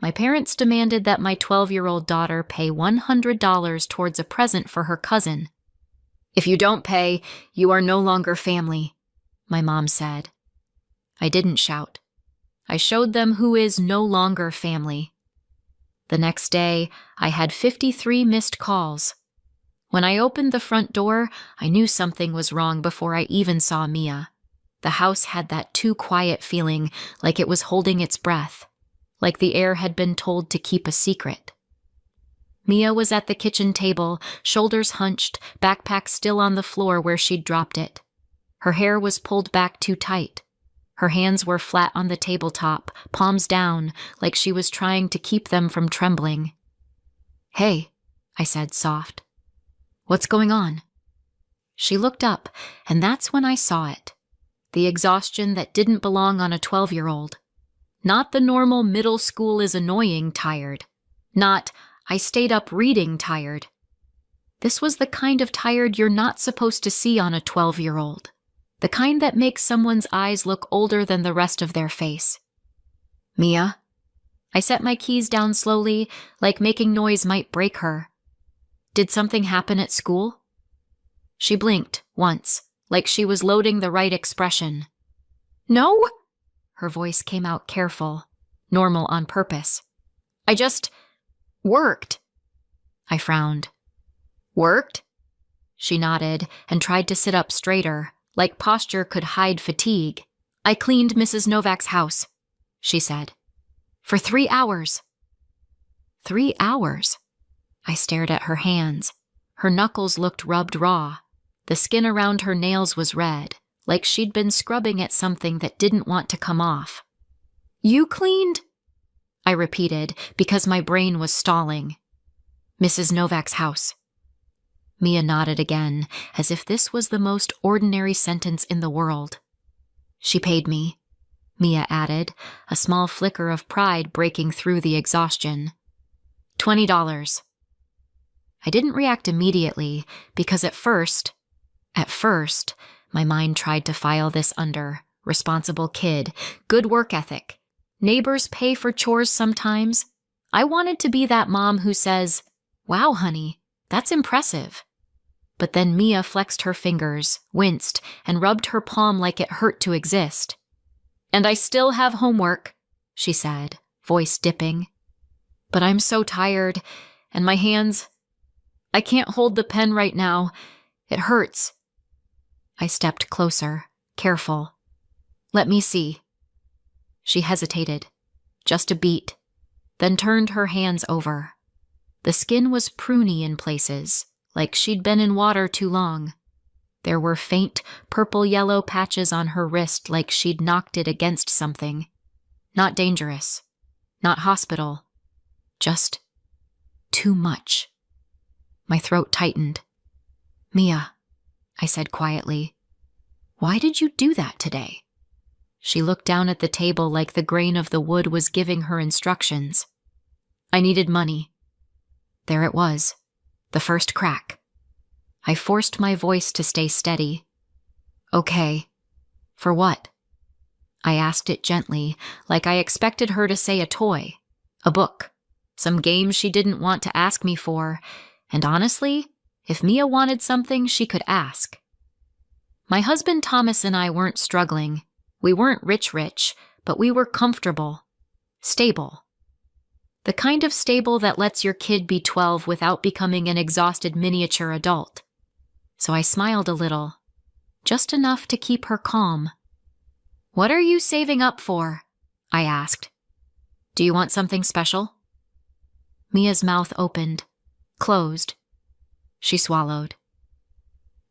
My parents demanded that my 12-year-old daughter pay $100 towards a present for her cousin. "If you don't pay, you are no longer family," my mom said. I didn't shout. I showed them who is no longer family. The next day, I had 53 missed calls. When I opened the front door, I knew something was wrong before I even saw Mia. The house had that too quiet feeling, like it was holding its breath, like the air had been told to keep a secret. Mia was at the kitchen table, shoulders hunched, backpack still on the floor where she'd dropped it. Her hair was pulled back too tight. Her hands were flat on the tabletop, palms down, like she was trying to keep them from trembling. "Hey," I said, soft. "What's going on?" She looked up, and that's when I saw it. The exhaustion that didn't belong on a 12-year-old. Not the normal middle school is annoying tired. Not, I stayed up reading tired. This was the kind of tired you're not supposed to see on a 12-year-old. The kind that makes someone's eyes look older than the rest of their face. "Mia?" I set my keys down slowly, like making noise might break her. "Did something happen at school?" She blinked once, like she was loading the right expression. "No?" Her voice came out careful, normal on purpose. "I just worked." I frowned. "Worked?" She nodded and tried to sit up straighter, like posture could hide fatigue. "I cleaned Mrs. Novak's house," she said. "For 3 hours." 3 hours? I stared at her hands. Her knuckles looked rubbed raw. The skin around her nails was red, like she'd been scrubbing at something that didn't want to come off. "You cleaned?" I repeated, because my brain was stalling. "Mrs. Novak's house." Mia nodded again, as if this was the most ordinary sentence in the world. "She paid me," Mia added, a small flicker of pride breaking through the exhaustion. $20. I didn't react immediately, because at first, my mind tried to file this under responsible kid, good work ethic. Neighbors pay for chores sometimes. I wanted to be that mom who says, "Wow, honey, that's impressive." But then Mia flexed her fingers, winced, and rubbed her palm like it hurt to exist. "And I still have homework," she said, voice dipping. "But I'm so tired, and my hands, I can't hold the pen right now. It hurts." I stepped closer, careful. "Let me see." She hesitated, just a beat, then turned her hands over. The skin was pruny in places, like she'd been in water too long. There were faint, purple-yellow patches on her wrist like she'd knocked it against something. Not dangerous. Not hospital. Just too much. My throat tightened. "Mia," I said quietly, "why did you do that today?" She looked down at the table like the grain of the wood was giving her instructions. "I needed money." There it was. The first crack. I forced my voice to stay steady. "Okay. For what?" I asked it gently, like I expected her to say a toy, a book, some game she didn't want to ask me for, and honestly, if Mia wanted something, she could ask. My husband Thomas and I weren't struggling. We weren't rich, but we were comfortable, stable. The kind of stable that lets your kid be 12 without becoming an exhausted miniature adult. So I smiled a little, just enough to keep her calm. "What are you saving up for?" I asked. "Do you want something special?" Mia's mouth opened, closed. She swallowed.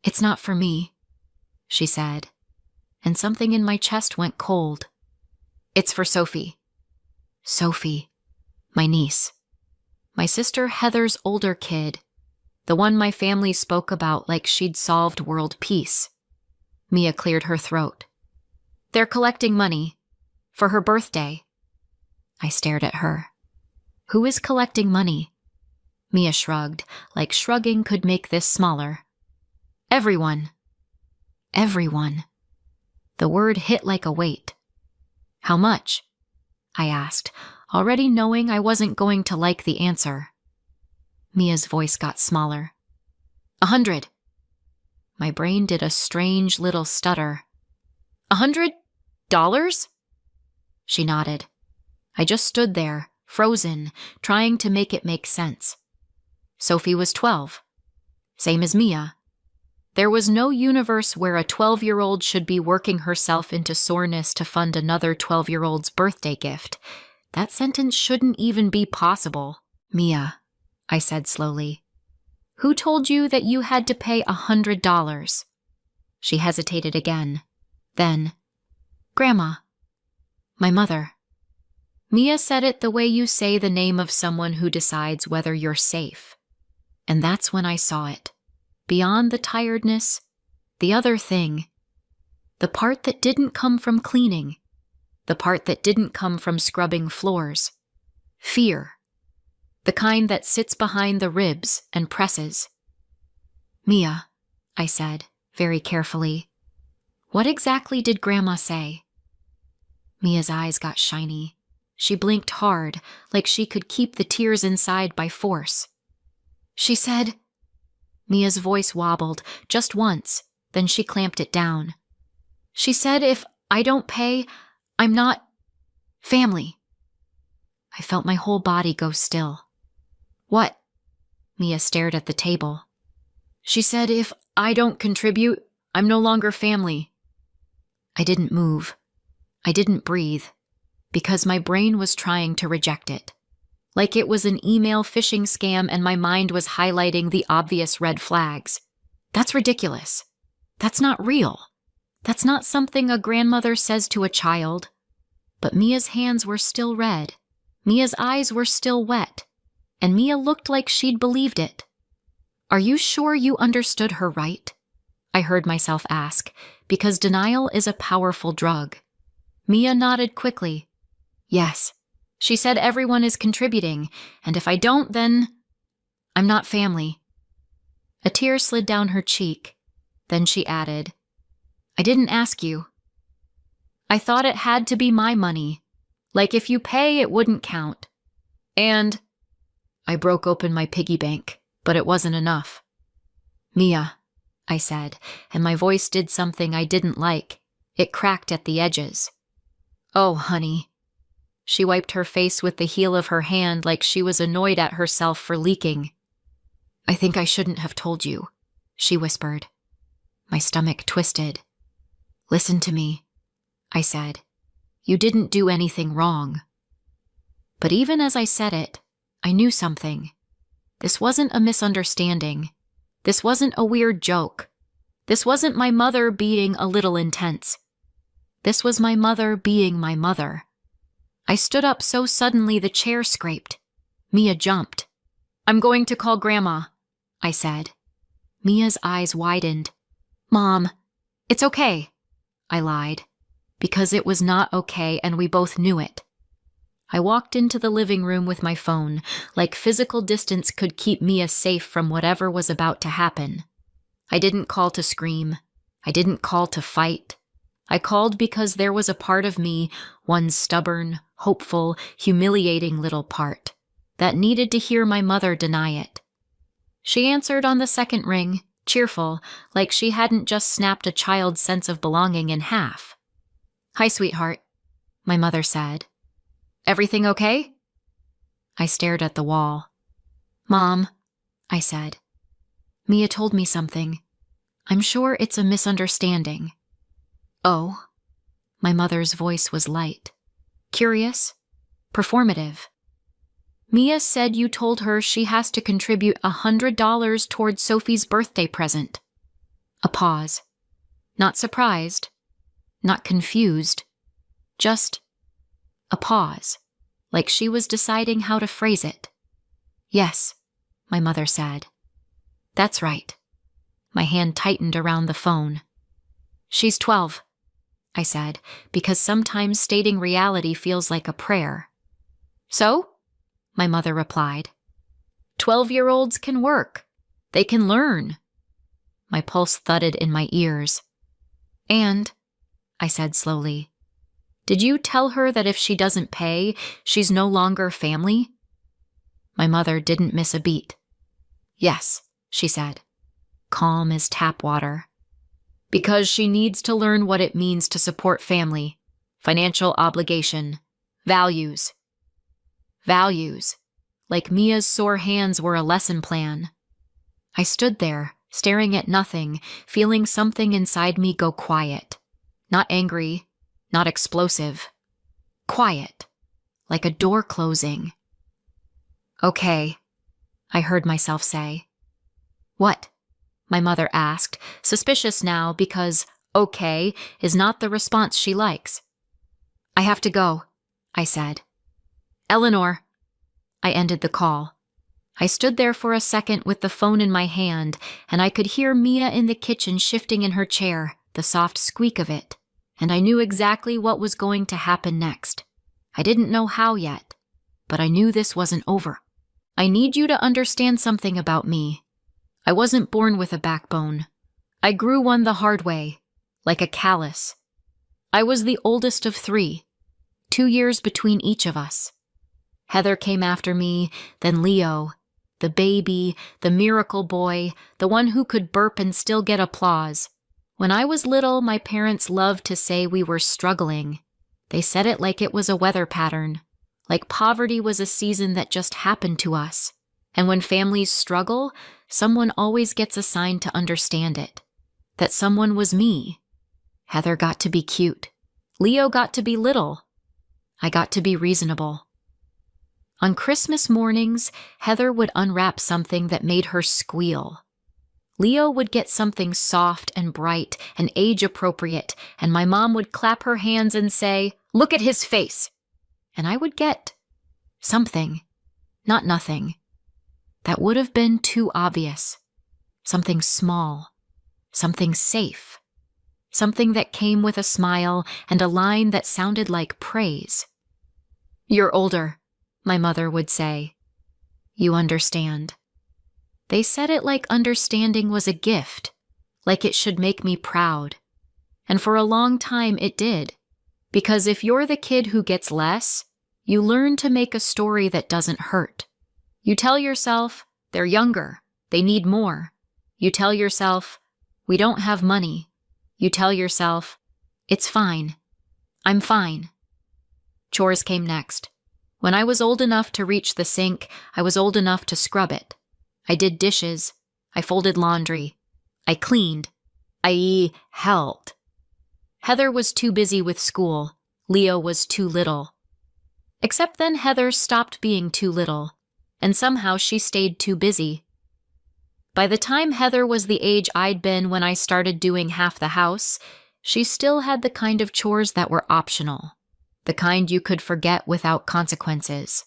"It's not for me," she said, and something in my chest went cold. "It's for Sophie." Sophie. My niece. My sister Heather's older kid. The one my family spoke about like she'd solved world peace. Mia cleared her throat. "They're collecting money. For her birthday." I stared at her. "Who is collecting money?" Mia shrugged, like shrugging could make this smaller. "Everyone." Everyone. The word hit like a weight. "How much?" I asked, already knowing I wasn't going to like the answer. Mia's voice got smaller. 100. My brain did a strange little stutter. $100? She nodded. I just stood there, frozen, trying to make it make sense. Sophie was 12. Same as Mia. There was no universe where a 12-year-old should be working herself into soreness to fund another 12-year-old's birthday gift. That sentence shouldn't even be possible. Mia, I said slowly. Who told you that you had to pay $100? She hesitated again. Then, Grandma. My mother. Mia said it the way you say the name of someone who decides whether you're safe. And that's when I saw it. Beyond the tiredness, the other thing. The part that didn't come from cleaning. The part that didn't come from scrubbing floors. Fear. The kind that sits behind the ribs and presses. Mia, I said, very carefully. What exactly did Grandma say? Mia's eyes got shiny. She blinked hard, like she could keep the tears inside by force. She said... Mia's voice wobbled, just once, then she clamped it down. She said if I don't pay, I'm not... family. I felt my whole body go still. What? Mia stared at the table. She said if I don't contribute, I'm no longer family. I didn't move. I didn't breathe, because my brain was trying to reject it. Like it was an email phishing scam and my mind was highlighting the obvious red flags. That's ridiculous. That's not real. That's not something a grandmother says to a child. But Mia's hands were still red. Mia's eyes were still wet. And Mia looked like she'd believed it. Are you sure you understood her right? I heard myself ask, because denial is a powerful drug. Mia nodded quickly. Yes. She said everyone is contributing, and if I don't, then... I'm not family. A tear slid down her cheek. Then she added, I didn't ask you. I thought it had to be my money. Like if you pay, it wouldn't count. And... I broke open my piggy bank, but it wasn't enough. Mia, I said, and my voice did something I didn't like. It cracked at the edges. Oh, honey. She wiped her face with the heel of her hand like she was annoyed at herself for leaking. I think I shouldn't have told you, she whispered. My stomach twisted. Listen to me, I said. You didn't do anything wrong. But even as I said it, I knew something. This wasn't a misunderstanding. This wasn't a weird joke. This wasn't my mother being a little intense. This was my mother being my mother. I stood up so suddenly the chair scraped. Mia jumped. I'm going to call Grandma, I said. Mia's eyes widened. Mom, it's okay, I lied, because it was not okay and we both knew it. I walked into the living room with my phone, like physical distance could keep Mia safe from whatever was about to happen. I didn't call to scream. I didn't call to fight. I called because there was a part of me, one stubborn, hopeful, humiliating little part, that needed to hear my mother deny it. She answered on the second ring, cheerful, like she hadn't just snapped a child's sense of belonging in half. Hi, sweetheart, my mother said. Everything okay? I stared at the wall. Mom, I said. Mia told me something. I'm sure it's a misunderstanding. Oh, my mother's voice was light. Curious? Performative. Mia said you told her she has to contribute $100 towards Sophie's birthday present. A pause. Not surprised. Not confused. Just a pause, like she was deciding how to phrase it. Yes, my mother said. That's right. My hand tightened around the phone. She's 12, I said, because sometimes stating reality feels like a prayer. So? My mother replied. 12-year-olds can work. They can learn. My pulse thudded in my ears. And, I said slowly, Did you tell her that if she doesn't pay, she's no longer family? My mother didn't miss a beat. Yes, she said, calm as tap water. Because she needs to learn what it means to support family, financial obligation, values. Values, like Mia's sore hands were a lesson plan. I stood there, staring at nothing, feeling something inside me go quiet. Not angry, not explosive. Quiet, like a door closing. Okay, I heard myself say. What? My mother asked, suspicious now because okay is not the response she likes. I have to go, I said. Eleanor. I ended the call. I stood there for a second with the phone in my hand, and I could hear Mia in the kitchen shifting in her chair, the soft squeak of it, and I knew exactly what was going to happen next. I didn't know how yet, but I knew this wasn't over. I need you to understand something about me. I wasn't born with a backbone. I grew one the hard way, like a callus. I was the oldest of 3, 2 years between each of us. Heather came after me, then Leo, the baby, the miracle boy, the one who could burp and still get applause. When I was little, my parents loved to say we were struggling. They said it like it was a weather pattern, like poverty was a season that just happened to us. And when families struggle, someone always gets assigned to understand it. That someone was me. Heather got to be cute. Leo got to be little. I got to be reasonable. On Christmas mornings, Heather would unwrap something that made her squeal. Leo would get something soft and bright and age-appropriate, and my mom would clap her hands and say, "Look at his face!" And I would get something, not nothing. That would have been too obvious. Something small, something safe, something that came with a smile and a line that sounded like praise. "You're older," my mother would say. "You understand." They said it like understanding was a gift, like it should make me proud. And for a long time it did, because if you're the kid who gets less, you learn to make a story that doesn't hurt. You tell yourself, they're younger, they need more. You tell yourself, we don't have money. You tell yourself, it's fine. I'm fine. Chores came next. When I was old enough to reach the sink, I was old enough to scrub it. I did dishes. I folded laundry. I cleaned, i.e., helped. Heather was too busy with school. Leo was too little. Except then Heather stopped being too little, and somehow she stayed too busy. By the time Heather was the age I'd been when I started doing half the house, she still had the kind of chores that were optional, the kind you could forget without consequences.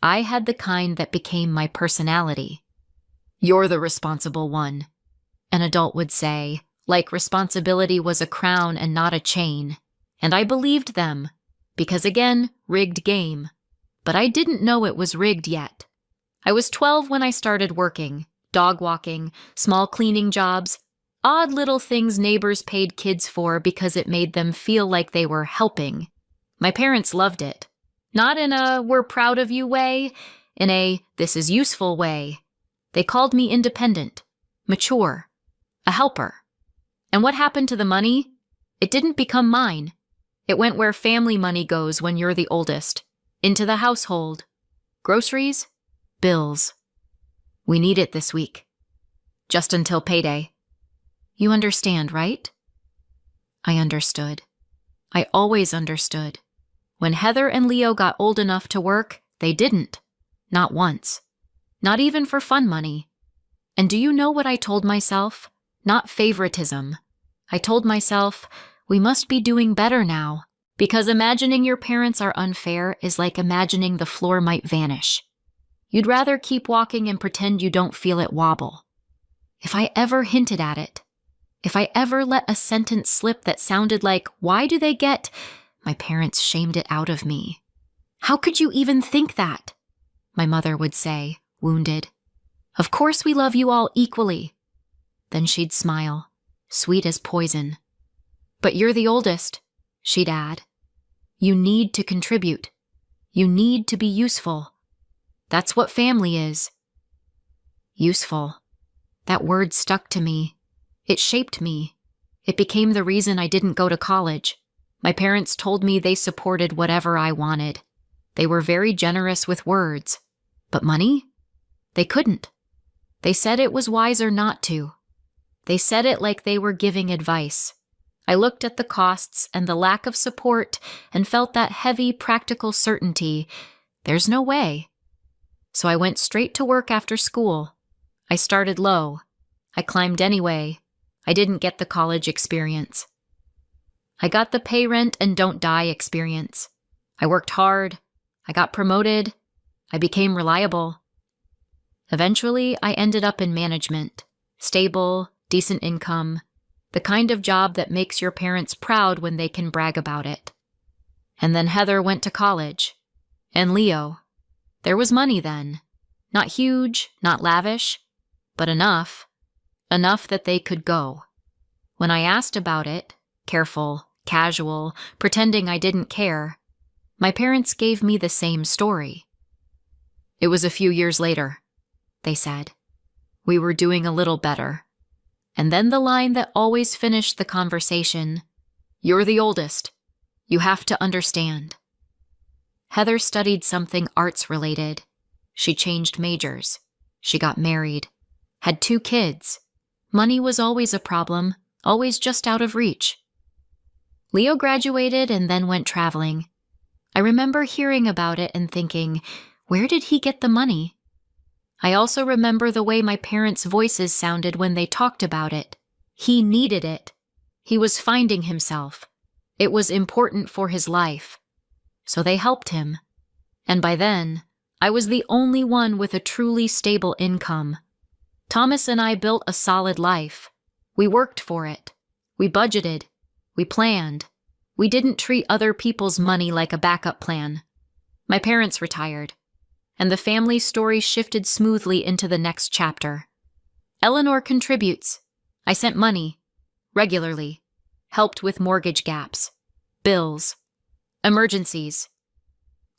I had the kind that became my personality. "You're the responsible one," an adult would say, like responsibility was a crown and not a chain. And I believed them, because again, rigged game. But I didn't know it was rigged yet. I was 12 when I started working, dog walking, small cleaning jobs, odd little things neighbors paid kids for because it made them feel like they were helping. My parents loved it. Not in a "we're proud of you" way, in a "this is useful" way. They called me independent, mature, a helper. And what happened to the money? It didn't become mine. It went where family money goes when you're the oldest, into the household. Groceries, bills. We need it this week. Just until payday. You understand, right? I understood. I always understood. When Heather and Leo got old enough to work, they didn't. Not once. Not even for fun money. And do you know what I told myself? Not favoritism. I told myself, we must be doing better now, because imagining your parents are unfair is like imagining the floor might vanish. You'd rather keep walking and pretend you don't feel it wobble. If I ever hinted at it, if I ever let a sentence slip that sounded like, why do they get, my parents shamed it out of me. How could you even think that? My mother would say, wounded. Of course we love you all equally. Then she'd smile, sweet as poison. But you're the oldest, she'd add. You need to contribute. You need to be useful. That's what family is. Useful. That word stuck to me. It shaped me. It became the reason I didn't go to college. My parents told me they supported whatever I wanted. They were very generous with words. But money? They couldn't. They said it was wiser not to. They said it like they were giving advice. I looked at the costs and the lack of support and felt that heavy, practical certainty. There's no way. So I went straight to work after school. I started low. I climbed anyway. I didn't get the college experience. I got the pay rent and don't die experience. I worked hard. I got promoted. I became reliable. Eventually, I ended up in management. Stable, decent income. The kind of job that makes your parents proud when they can brag about it. And then Heather went to college. And Leo. There was money then. Not huge, not lavish, but enough. Enough that they could go. When I asked about it, careful, casual, pretending I didn't care, my parents gave me the same story. It was a few years later, they said. We were doing a little better. And then the line that always finished the conversation, "You're the oldest. You have to understand." Heather studied something arts-related. She changed majors. She got married. Had 2 kids. Money was always a problem, always just out of reach. Leo graduated and then went traveling. I remember hearing about it and thinking, where did he get the money? I also remember the way my parents' voices sounded when they talked about it. He needed it. He was finding himself. It was important for his life. So they helped him. And by then, I was the only one with a truly stable income. Thomas and I built a solid life. We worked for it. We budgeted. We planned. We didn't treat other people's money like a backup plan. My parents retired. And the family story shifted smoothly into the next chapter. Eleanor contributes. I sent money. Regularly. Helped with mortgage gaps. Bills. Emergencies.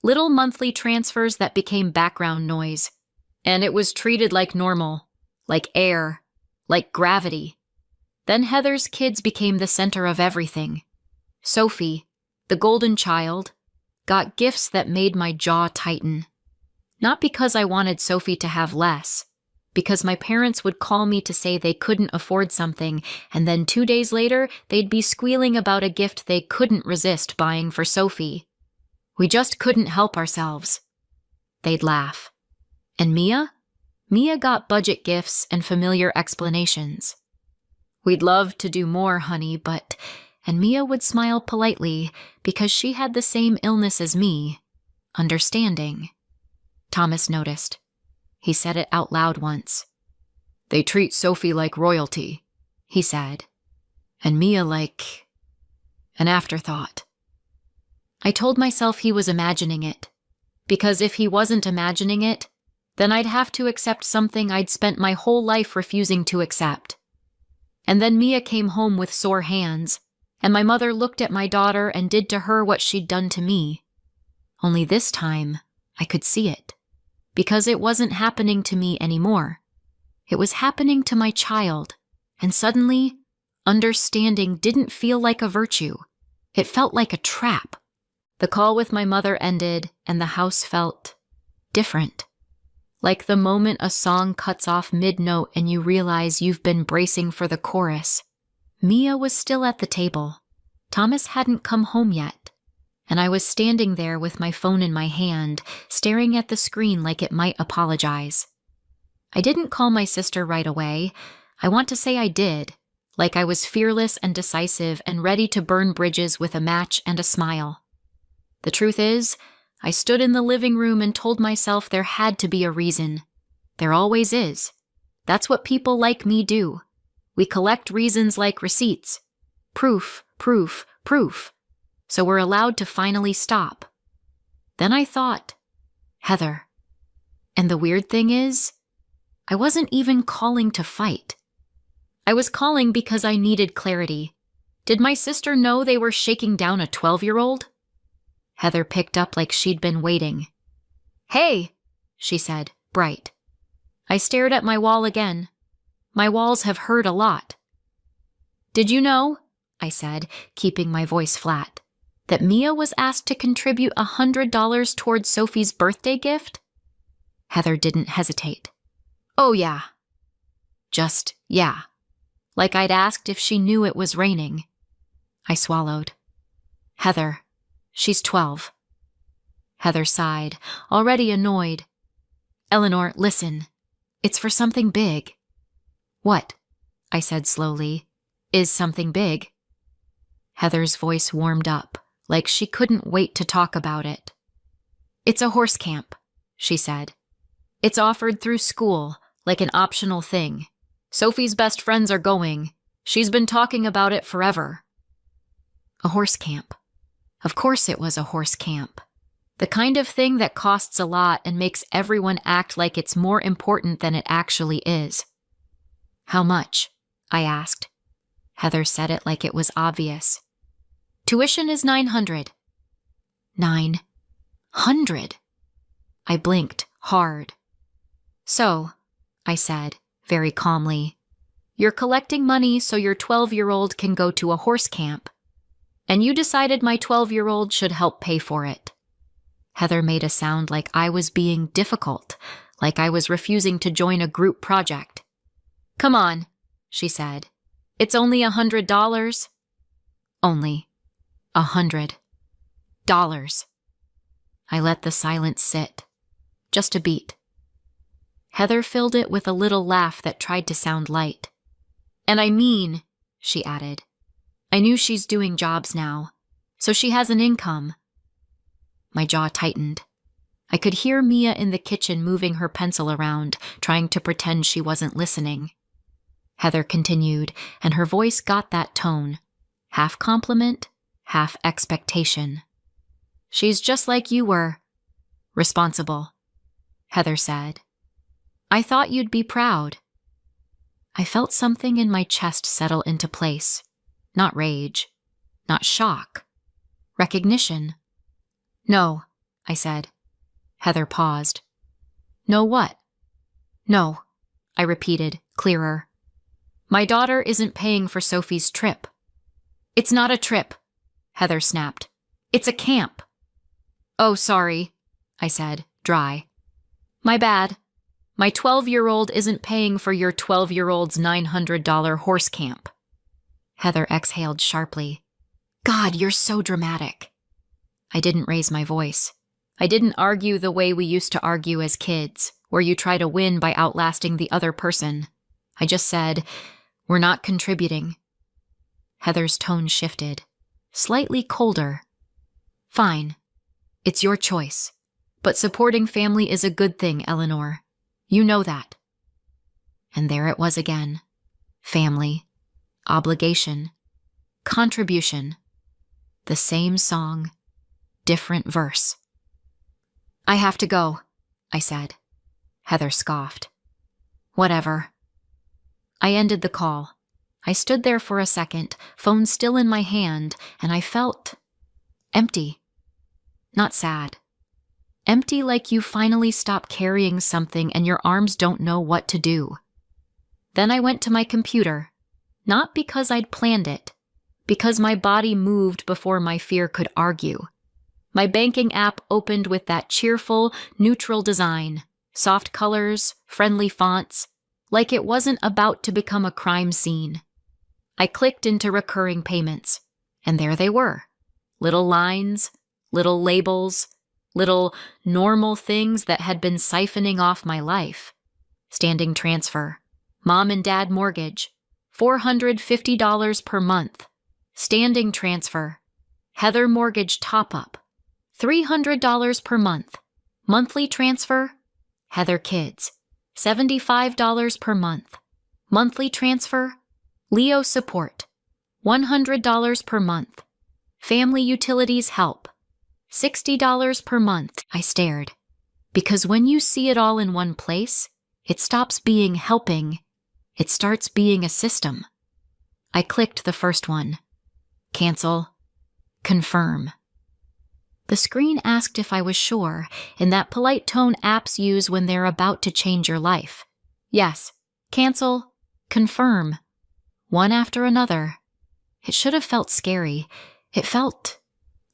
Little monthly transfers that became background noise. And it was treated like normal. Like air. Like gravity. Then Heather's kids became the center of everything. Sophie, the golden child, got gifts that made my jaw tighten. Not because I wanted Sophie to have less, because my parents would call me to say they couldn't afford something, and then 2 days later, they'd be squealing about a gift they couldn't resist buying for Sophie. We just couldn't help ourselves. They'd laugh. And Mia? Mia got budget gifts and familiar explanations. We'd love to do more, honey, but... And Mia would smile politely because she had the same illness as me. Understanding. Thomas noticed. He said it out loud once. They treat Sophie like royalty, he said. And Mia like... an afterthought. I told myself he was imagining it. Because if he wasn't imagining it, then I'd have to accept something I'd spent my whole life refusing to accept. And then Mia came home with sore hands, and my mother looked at my daughter and did to her what she'd done to me. Only this time, I could see it. Because it wasn't happening to me anymore. It was happening to my child, and suddenly, understanding didn't feel like a virtue. It felt like a trap. The call with my mother ended, and the house felt different. Like the moment a song cuts off mid-note and you realize you've been bracing for the chorus. Mia was still at the table. Thomas hadn't come home yet, and I was standing there with my phone in my hand, staring at the screen like it might apologize. I didn't call my sister right away. I want to say I did, like I was fearless and decisive and ready to burn bridges with a match and a smile. The truth is, I stood in the living room and told myself there had to be a reason. There always is. That's what people like me do. We collect reasons like receipts. Proof, proof, proof. So we're allowed to finally stop. Then I thought, Heather. And the weird thing is, I wasn't even calling to fight. I was calling because I needed clarity. Did my sister know they were shaking down a 12-year-old? Heather picked up like she'd been waiting. "Hey," she said, bright. I stared at my wall again. My walls have heard a lot. "Did you know," I said, keeping my voice flat, "that Mia was asked to contribute $100 towards Sophie's birthday gift?" Heather didn't hesitate. "Oh, yeah." Just, yeah. Like I'd asked if she knew it was raining. I swallowed. "Heather, she's 12. Heather sighed, already annoyed. "Eleanor, listen. It's for something big." "What?" I said slowly. "Is something big?" Heather's voice warmed up, like she couldn't wait to talk about it. "It's a horse camp," she said. "It's offered through school, like an optional thing. Sophie's best friends are going. She's been talking about it forever." A horse camp. Of course it was a horse camp. The kind of thing that costs a lot and makes everyone act like it's more important than it actually is. "How much?" I asked. Heather said it like it was obvious. "Tuition is $900. $900? I blinked hard. "So," I said, very calmly, "you're collecting money so your 12-year-old can go to a horse camp. And you decided my 12-year-old should help pay for it." Heather made a sound like I was being difficult, like I was refusing to join a group project. "Come on," she said. "It's only $100. "Only $100. I let the silence sit. Just a beat. Heather filled it with a little laugh that tried to sound light. "And I mean," she added, "I knew she's doing jobs now, so she has an income." My jaw tightened. I could hear Mia in the kitchen moving her pencil around, trying to pretend she wasn't listening. Heather continued, and her voice got that tone, half compliment, half expectation. "She's just like you were. Responsible," Heather said. "I thought you'd be proud." I felt something in my chest settle into place. Not rage. Not shock. Recognition. "No," I said. Heather paused. "No what?" "No," I repeated, clearer. "My daughter isn't paying for Sophie's trip." "It's not a trip," Heather snapped. "It's a camp." "Oh, sorry," I said, dry. "My bad. My 12-year-old isn't paying for your 12-year-old's $900 horse camp." Heather exhaled sharply. "God, you're so dramatic." I didn't raise my voice. I didn't argue the way we used to argue as kids, where you try to win by outlasting the other person. I just said, "We're not contributing." Heather's tone shifted, slightly colder. "Fine. It's your choice. But supporting family is a good thing, Eleanor. You know that." And there it was again. Family. Obligation. Contribution. The same song. Different verse. "I have to go," I said. Heather scoffed. "Whatever." I ended the call. I stood there for a second, phone still in my hand, and I felt empty. Not sad. Empty like you finally stop carrying something and your arms don't know what to do. Then I went to my computer, not because I'd planned it, because my body moved before my fear could argue. My banking app opened with that cheerful, neutral design, soft colors, friendly fonts, like it wasn't about to become a crime scene. I clicked into recurring payments, and there they were. Little lines, little labels, little normal things that had been siphoning off my life. Standing transfer, mom and dad mortgage, $450 per month. Standing transfer, Heather mortgage top-up, $300 per month. Monthly transfer, Heather kids, $75 per month. Monthly transfer, Leo support, $100 per month. Family utilities help, $60 per month. I stared. Because when you see it all in one place, it stops being helping. It starts being a system. I clicked the first one. Cancel. Confirm. The screen asked if I was sure, in that polite tone apps use when they're about to change your life. Yes. Cancel. Confirm. One after another. It should have felt scary. It felt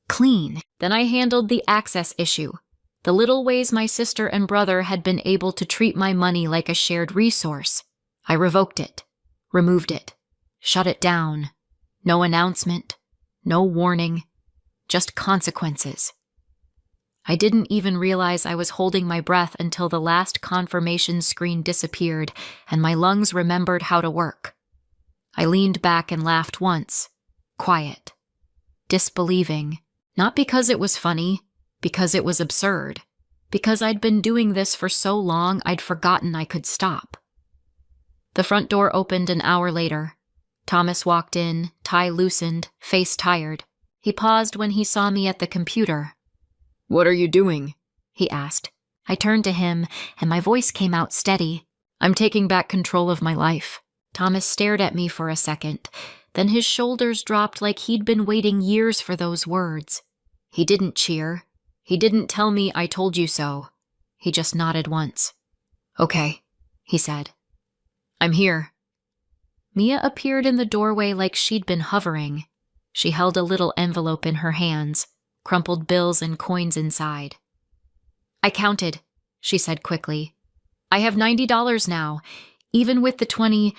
clean. Then I handled the access issue. The little ways my sister and brother had been able to treat my money like a shared resource. I revoked it. Removed it. Shut it down. No announcement. No warning. Just consequences. I didn't even realize I was holding my breath until the last confirmation screen disappeared and my lungs remembered how to work. I leaned back and laughed once. Quiet. Disbelieving. Not because it was funny, because it was absurd. Because I'd been doing this for so long I'd forgotten I could stop. The front door opened an hour later. Thomas walked in, tie loosened, face tired. He paused when he saw me at the computer. "What are you doing?" he asked. I turned to him, and my voice came out steady. "I'm taking back control of my life." Thomas stared at me for a second. Then his shoulders dropped like he'd been waiting years for those words. He didn't cheer. He didn't tell me I told you so. He just nodded once. "Okay," he said. "I'm here." Mia appeared in the doorway like she'd been hovering. She held a little envelope in her hands, crumpled bills and coins inside. "I counted," she said quickly. "I have $90 now. Even with the 20,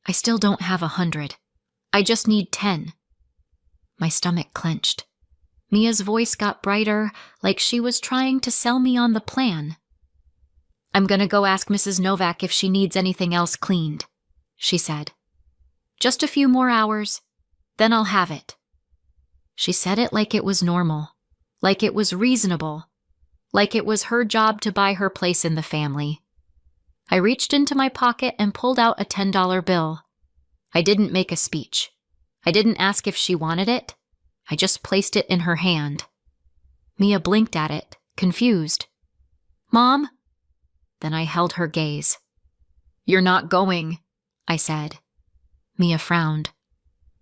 I still don't have 100. I just need 10. My stomach clenched. Mia's voice got brighter, like she was trying to sell me on the plan. "I'm gonna go ask Mrs. Novak if she needs anything else cleaned," she said. "Just a few more hours, then I'll have it." She said it like it was normal, like it was reasonable, like it was her job to buy her place in the family. I reached into my pocket and pulled out a $10 bill. I didn't make a speech. I didn't ask if she wanted it. I just placed it in her hand. Mia blinked at it, confused. "Mom?" Then I held her gaze. "You're not going," I said. Mia frowned.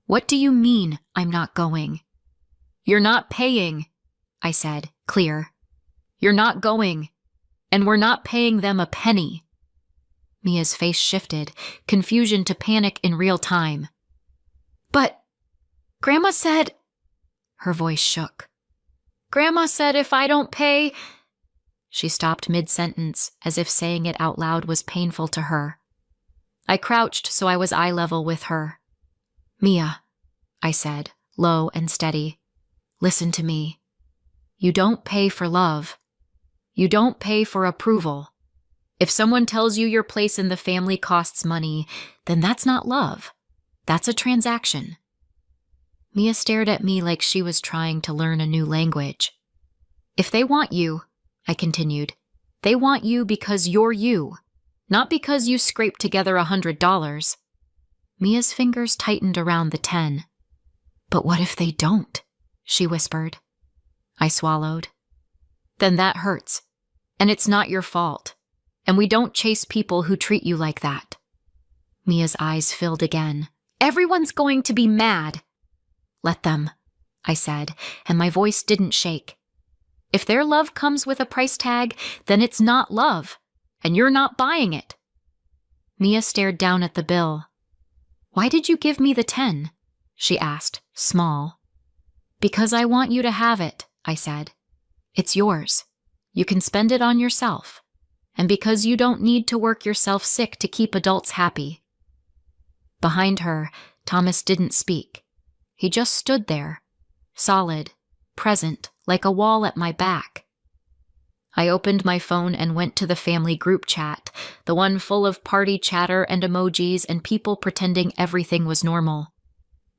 "What do you mean, I'm not going?" "You're not paying," I said, clear. "You're not going, and we're not paying them a penny." Mia's face shifted, confusion to panic in real time. "But Grandma said..." Her voice shook. "Grandma said if I don't pay..." She stopped mid-sentence, as if saying it out loud was painful to her. I crouched so I was eye level with her. "Mia," I said, low and steady, "listen to me. You don't pay for love. You don't pay for approval. If someone tells you your place in the family costs money, then that's not love. That's a transaction." Mia stared at me like she was trying to learn a new language. "If they want you," I continued, "they want you because you're you, not because you scraped together $100. Mia's fingers tightened around the 10. "But what if they don't?" she whispered. I swallowed. "Then that hurts. And it's not your fault. And we don't chase people who treat you like that." Mia's eyes filled again. "Everyone's going to be mad." "Let them," I said, and my voice didn't shake. "If their love comes with a price tag, then it's not love, and you're not buying it." Mia stared down at the bill. "Why did you give me the 10? She asked, small. "Because I want you to have it," I said. "It's yours. You can spend it on yourself. And because you don't need to work yourself sick to keep adults happy." Behind her, Thomas didn't speak. He just stood there, solid, present, like a wall at my back. I opened my phone and went to the family group chat, the one full of party chatter and emojis and people pretending everything was normal.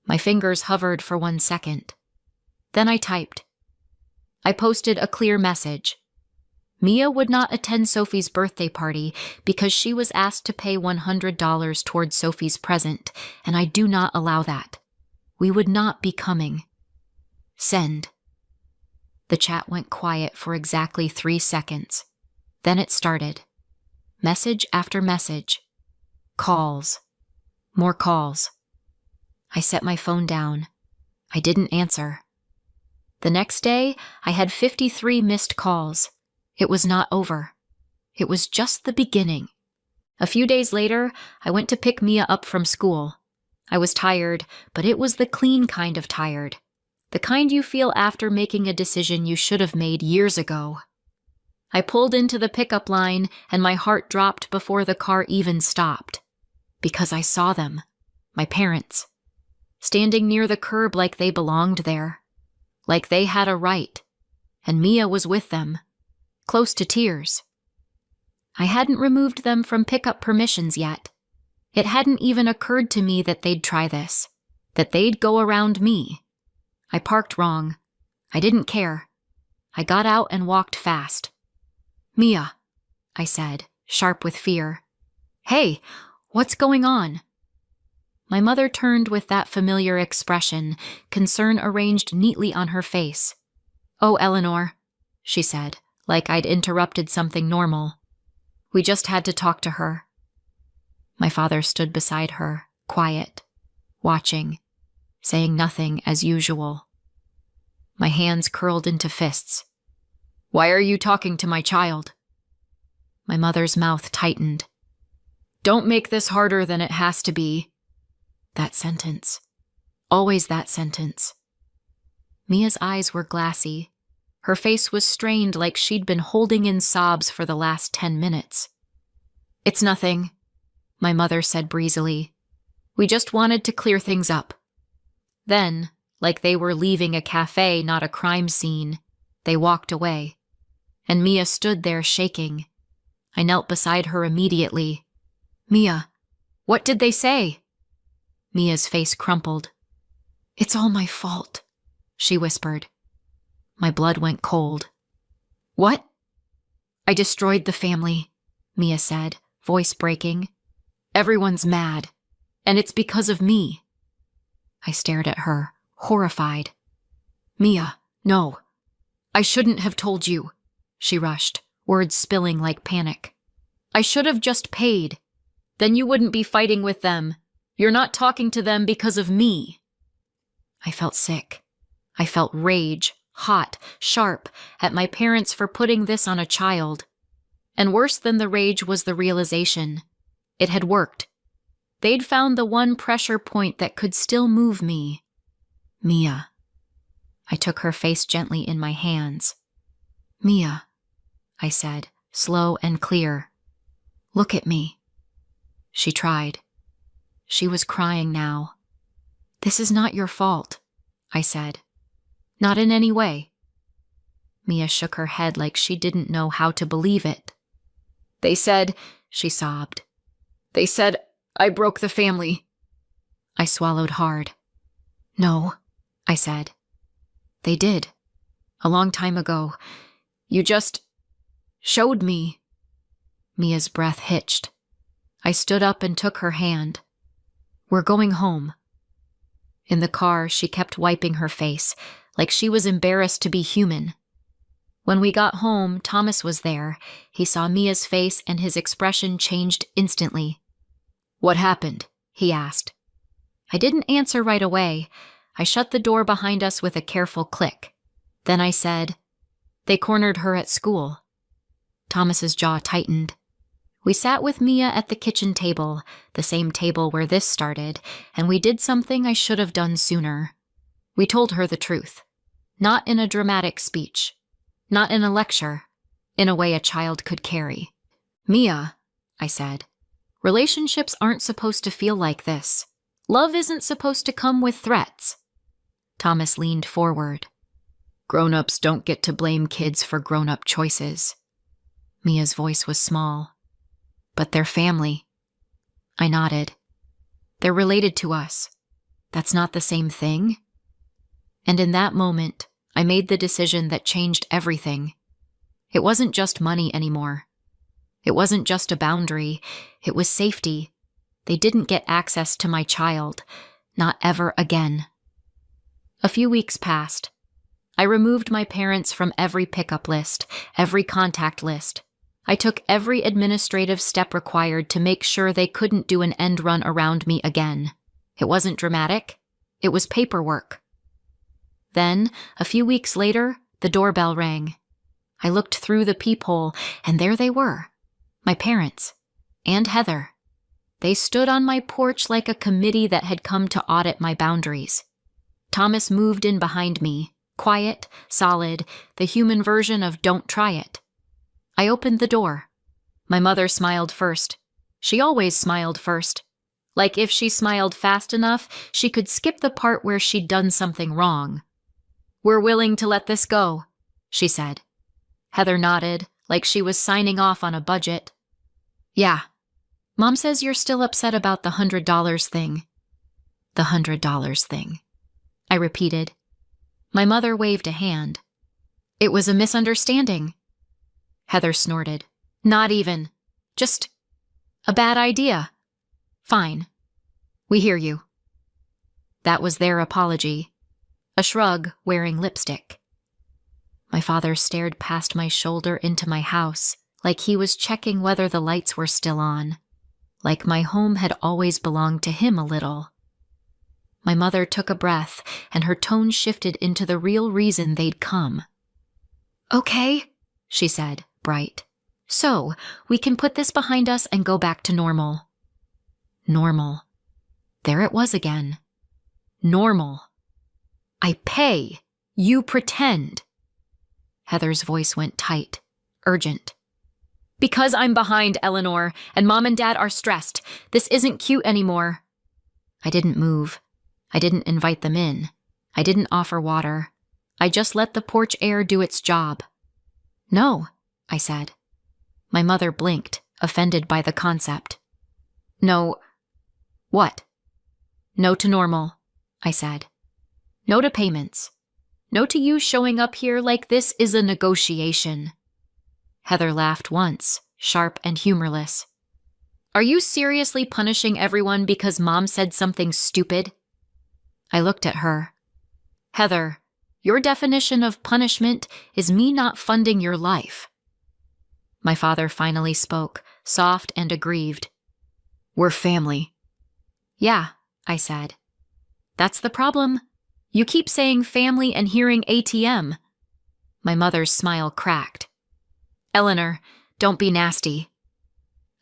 My fingers hovered for 1 second. Then I typed. I posted a clear message. Mia would not attend Sophie's birthday party because she was asked to pay $100 towards Sophie's present, and I do not allow that. We would not be coming. Send. The chat went quiet for exactly 3 seconds. Then it started. Message after message. Calls. More calls. I set my phone down. I didn't answer. The next day, I had 53 missed calls. It was not over. It was just the beginning. A few days later, I went to pick Mia up from school. I was tired, but it was the clean kind of tired. The kind you feel after making a decision you should have made years ago. I pulled into the pickup line and my heart dropped before the car even stopped. Because I saw them, my parents, standing near the curb like they belonged there, like they had a right, and Mia was with them, close to tears. I hadn't removed them from pickup permissions yet. It hadn't even occurred to me that they'd try this, that they'd go around me. I parked wrong. I didn't care. I got out and walked fast. "Mia," I said, sharp with fear. "Hey, what's going on?" My mother turned with that familiar expression, concern arranged neatly on her face. "Oh, Eleanor," she said, like I'd interrupted something normal. "We just had to talk to her." My father stood beside her, quiet, watching, saying nothing as usual. My hands curled into fists. "Why are you talking to my child?" My mother's mouth tightened. "Don't make this harder than it has to be." That sentence. Always that sentence. Mia's eyes were glassy. Her face was strained like she'd been holding in sobs for the last 10 minutes. "It's nothing," my mother said breezily. "We just wanted to clear things up." Then, like they were leaving a cafe, not a crime scene, they walked away. And Mia stood there shaking. I knelt beside her immediately. "Mia, what did they say?" Mia's face crumpled. "It's all my fault," she whispered. My blood went cold. "What?" "I destroyed the family," Mia said, voice breaking. "Everyone's mad, and it's because of me." I stared at her, horrified. "Mia, no. I shouldn't have told you," she rushed, words spilling like panic. "I should have just paid. Then you wouldn't be fighting with them. You're not talking to them because of me." I felt sick. I felt rage, hot, sharp, at my parents for putting this on a child. And worse than the rage was the realization. It had worked. They'd found the one pressure point that could still move me. "Mia." I took her face gently in my hands. "Mia," I said, slow and clear. "Look at me." She tried. She was crying now. "This is not your fault," I said. "Not in any way." Mia shook her head like she didn't know how to believe it. "They said," she sobbed. "They said I broke the family." I swallowed hard. "No," I said. "They did. A long time ago. You just showed me." Mia's breath hitched. I stood up and took her hand. "We're going home." In the car, she kept wiping her face, like she was embarrassed to be human. When we got home, Thomas was there. He saw Mia's face and his expression changed instantly. "What happened?" he asked. I didn't answer right away. I shut the door behind us with a careful click. Then I said, "They cornered her at school." Thomas's jaw tightened. We sat with Mia at the kitchen table, the same table where this started, and we did something I should have done sooner. We told her the truth. Not in a dramatic speech. Not in a lecture. In a way a child could carry. "Mia," I said, "relationships aren't supposed to feel like this. Love isn't supposed to come with threats." Thomas leaned forward. "Grown-ups don't get to blame kids for grown-up choices." Mia's voice was small. "But they're family." I nodded. "They're related to us. That's not the same thing." And in that moment, I made the decision that changed everything. It wasn't just money anymore. It wasn't just a boundary. It was safety. They didn't get access to my child. Not ever again. A few weeks passed. I removed my parents from every pickup list, every contact list. I took every administrative step required to make sure they couldn't do an end run around me again. It wasn't dramatic. It was paperwork. Then, a few weeks later, the doorbell rang. I looked through the peephole, and there they were, my parents, and Heather. They stood on my porch like a committee that had come to audit my boundaries. Thomas moved in behind me, quiet, solid, the human version of don't try it. I opened the door. My mother smiled first. She always smiled first. Like if she smiled fast enough, she could skip the part where she'd done something wrong. "We're willing to let this go," she said. Heather nodded, like she was signing off on a budget. "Yeah. Mom says you're still upset about the $100 thing." "The $100 thing," I repeated. My mother waved a hand. "It was a misunderstanding." Heather snorted. "Not even. Just a bad idea." "Fine. We hear you." That was their apology. A shrug wearing lipstick. My father stared past my shoulder into my house, like he was checking whether the lights were still on, like my home had always belonged to him a little. My mother took a breath, and her tone shifted into the real reason they'd come. "Okay," she said, bright. "So, we can put this behind us and go back to normal." Normal. There it was again. Normal. "I pay. You pretend." Heather's voice went tight, urgent. "Because I'm behind, Eleanor, and Mom and Dad are stressed. This isn't cute anymore." I didn't move. I didn't invite them in. I didn't offer water. I just let the porch air do its job. "No," I said. My mother blinked, offended by the concept. "No. What?" "No to normal," I said. "No to payments. No to you showing up here like this is a negotiation." Heather laughed once, sharp and humorless. "Are you seriously punishing everyone because Mom said something stupid?" I looked at her. "Heather, your definition of punishment is me not funding your life." My father finally spoke, soft and aggrieved. "We're family." "Yeah," I said. "That's the problem. You keep saying family and hearing ATM." My mother's smile cracked. "Eleanor, don't be nasty."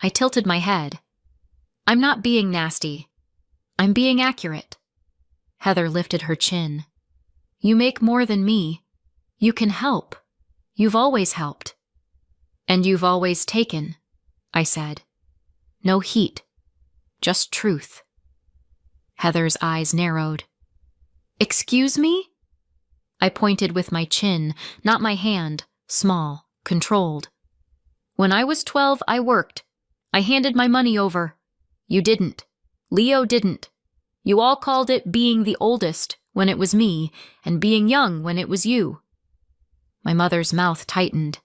I tilted my head. "I'm not being nasty. I'm being accurate." Heather lifted her chin. "You make more than me. You can help. You've always helped." "And you've always taken," I said. "No heat. Just truth." Heather's eyes narrowed. "Excuse me?" I pointed with my chin, not my hand, small, controlled. "When I was 12, I worked. I handed my money over. You didn't. Leo didn't. You all called it being the oldest when it was me, and being young when it was you." My mother's mouth tightened.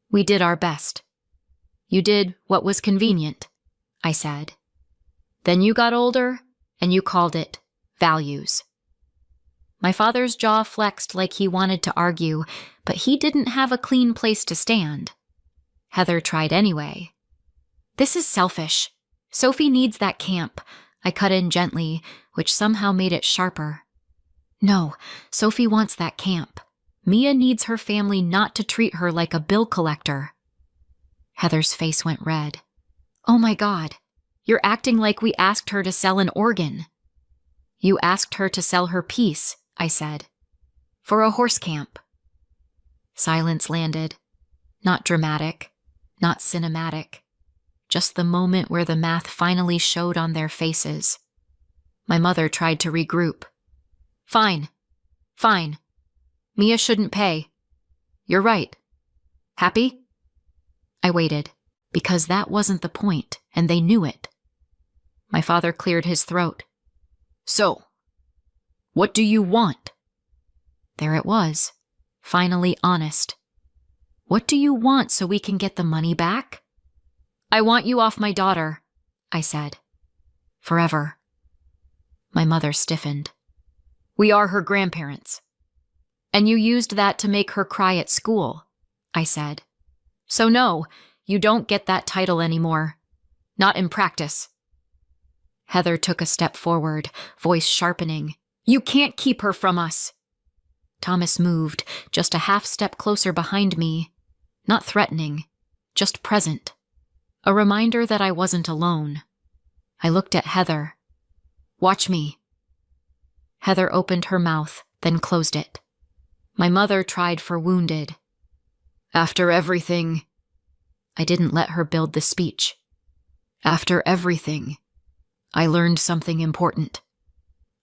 "We did our best." "You did what was convenient," I said. "Then you got older, and you called it values." My father's jaw flexed like he wanted to argue, but he didn't have a clean place to stand. Heather tried anyway. "This is selfish. Sophie needs that camp," I cut in gently, which somehow made it sharper. "No, Sophie wants that camp. Mia needs her family not to treat her like a bill collector." Heather's face went red. "Oh my God, you're acting like we asked her to sell an organ." "You asked her to sell her peace," I said. "For a horse camp." Silence landed. Not dramatic, not cinematic. Just the moment where the math finally showed on their faces. My mother tried to regroup. Fine. Mia shouldn't pay. You're right. Happy?" I waited, because that wasn't the point, and they knew it. My father cleared his throat. "So, what do you want?" There it was, finally honest. "What do you want so we can get the money back?" "I want you off my daughter," I said. "Forever." My mother stiffened. "We are her grandparents." "And you used that to make her cry at school," I said. "So no, you don't get that title anymore. Not in practice." Heather took a step forward, voice sharpening. "You can't keep her from us." Thomas moved, just a half step closer behind me. Not threatening, just present. A reminder that I wasn't alone. I looked at Heather. "Watch me." Heather opened her mouth, then closed it. My mother tried for wounded. "After everything..." I didn't let her build the speech. "After everything, I learned something important."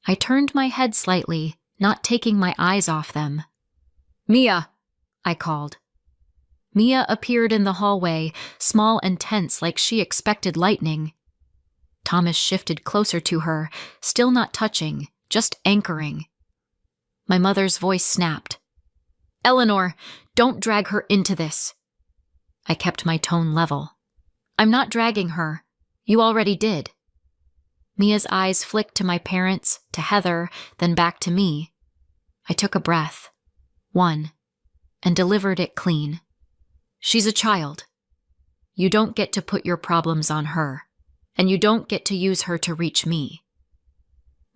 I turned my head slightly, not taking my eyes off them. "Mia," I called. Mia appeared in the hallway, small and tense like she expected lightning. Thomas shifted closer to her, still not touching, just anchoring. My mother's voice snapped. "Eleanor, don't drag her into this." I kept my tone level. "I'm not dragging her. You already did." Mia's eyes flicked to my parents, to Heather, then back to me. I took a breath. One. And delivered it clean. "She's a child. You don't get to put your problems on her, and you don't get to use her to reach me."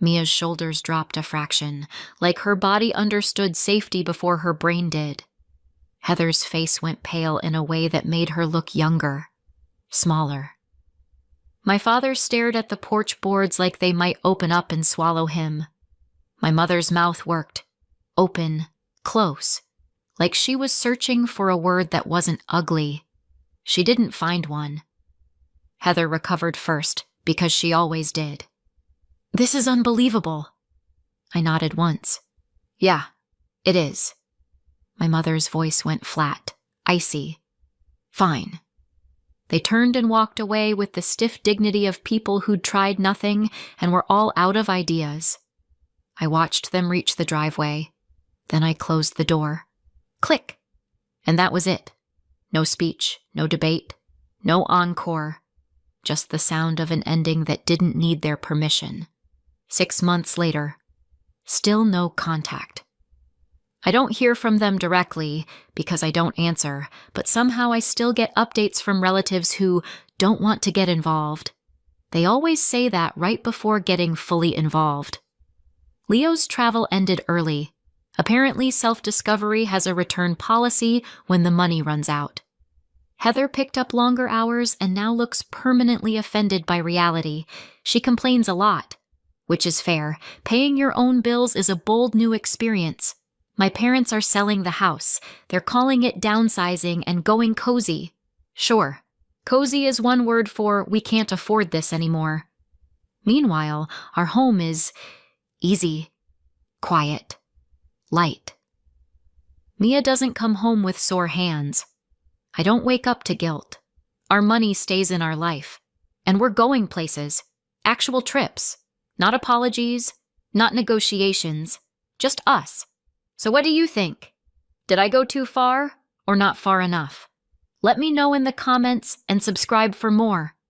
Mia's shoulders dropped a fraction, like her body understood safety before her brain did. Heather's face went pale in a way that made her look younger, smaller. My father stared at the porch boards like they might open up and swallow him. My mother's mouth worked, open, close, like she was searching for a word that wasn't ugly. She didn't find one. Heather recovered first, because she always did. "This is unbelievable." I nodded once. "Yeah, it is." My mother's voice went flat, icy. "Fine." They turned and walked away with the stiff dignity of people who'd tried nothing and were all out of ideas. I watched them reach the driveway. Then I closed the door. Click! And that was it. No speech, no debate, no encore. Just the sound of an ending that didn't need their permission. 6 months later. Still no contact. I don't hear from them directly, because I don't answer, but somehow I still get updates from relatives who don't want to get involved. They always say that right before getting fully involved. Leo's travel ended early. Apparently, self-discovery has a return policy when the money runs out. Heather picked up longer hours and now looks permanently offended by reality. She complains a lot. Which is fair. Paying your own bills is a bold new experience. My parents are selling the house. They're calling it downsizing and going cozy. Sure, cozy is one word for we can't afford this anymore. Meanwhile, our home is easy, quiet, light. Mia doesn't come home with sore hands. I don't wake up to guilt. Our money stays in our life. And we're going places. Actual trips. Not apologies, not negotiations. Just us. So what do you think? Did I go too far or not far enough? Let me know in the comments and subscribe for more.